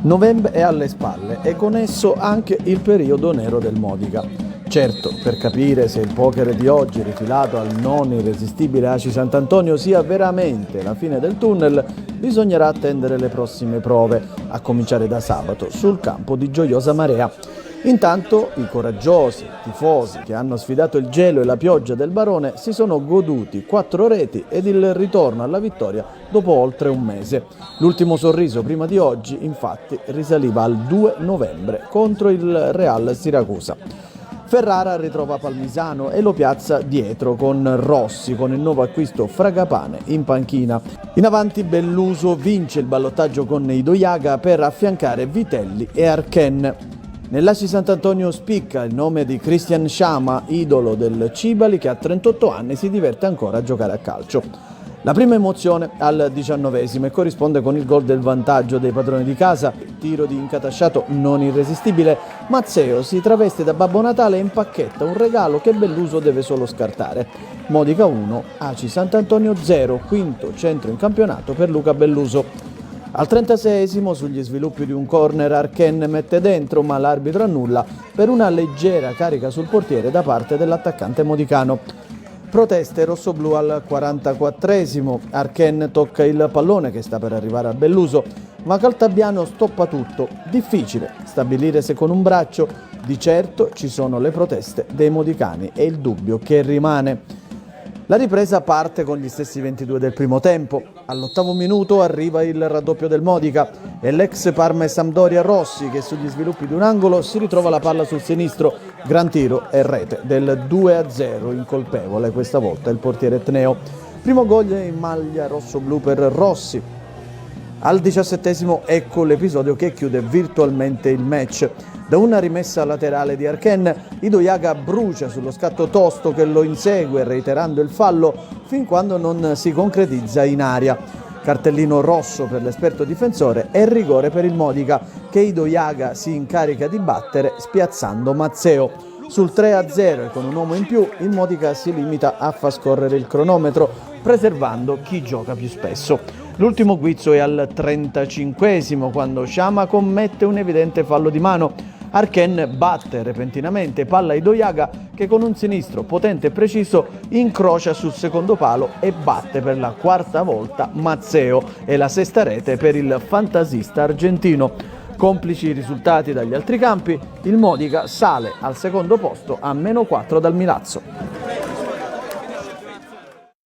Novembre è alle spalle e con esso anche il periodo nero del Modica. Certo, per capire se il poker di oggi, rifilato al non irresistibile Aci Sant'Antonio, sia veramente la fine del tunnel, bisognerà attendere le prossime prove, a cominciare da sabato, sul campo di Gioiosa Marea. Intanto i coraggiosi tifosi che hanno sfidato il gelo e la pioggia del Barone si sono goduti 4 reti ed il ritorno alla vittoria dopo oltre un mese. L'ultimo sorriso prima di oggi, infatti, risaliva al 2 novembre contro il Real Siracusa. Ferrara ritrova Palmisano e lo piazza dietro con Rossi, con il nuovo acquisto Fragapane in panchina. In avanti Belluso vince il ballottaggio con Idoiaga per affiancare Vitelli e Archen. Nell'Aci Sant'Antonio spicca il nome di Cristian Sciama, idolo del Cibali, che a 38 anni si diverte ancora a giocare a calcio. La prima emozione al 19esimo e corrisponde con il gol del vantaggio dei padroni di casa, tiro di incatasciato non irresistibile. Mazzeo si traveste da Babbo Natale e impacchetta un regalo che Belluso deve solo scartare. Modica 1, Aci Sant'Antonio 0, quinto centro in campionato per Luca Belluso. Al 36esimo, sugli sviluppi di un corner, Archen mette dentro, ma l'arbitro annulla per una leggera carica sul portiere da parte dell'attaccante modicano. Proteste rossoblù al 44esimo, Archen tocca il pallone che sta per arrivare a Belluso, ma Caltabiano stoppa tutto. Difficile stabilire se con un braccio, di certo ci sono le proteste dei modicani e il dubbio che rimane. La ripresa parte con gli stessi 22 del primo tempo. All'8° minuto arriva il raddoppio del Modica e l'ex Parma e Sampdoria Rossi, che sugli sviluppi di un angolo si ritrova la palla sul sinistro. Gran tiro e rete del 2-0, incolpevole questa volta il portiere etneo. Primo gol in maglia rosso-blu per Rossi. Al 17esimo ecco l'episodio che chiude virtualmente il match. Da una rimessa laterale di Archen, Idoiaga brucia sullo scatto tosto che lo insegue reiterando il fallo fin quando non si concretizza in aria. Cartellino rosso per l'esperto difensore e rigore per il Modica che Idoiaga si incarica di battere spiazzando Mazzeo. Sul 3-0 e con un uomo in più il Modica si limita a far scorrere il cronometro preservando chi gioca più spesso. L'ultimo guizzo è al 35esimo quando Sciama commette un evidente fallo di mano. Archen batte repentinamente palla Idoiaga che con un sinistro potente e preciso incrocia sul secondo palo e batte per la 4ª volta Mazzeo e la 6ª rete per il fantasista argentino. Complici i risultati dagli altri campi, il Modica sale al secondo posto a -4 dal Milazzo.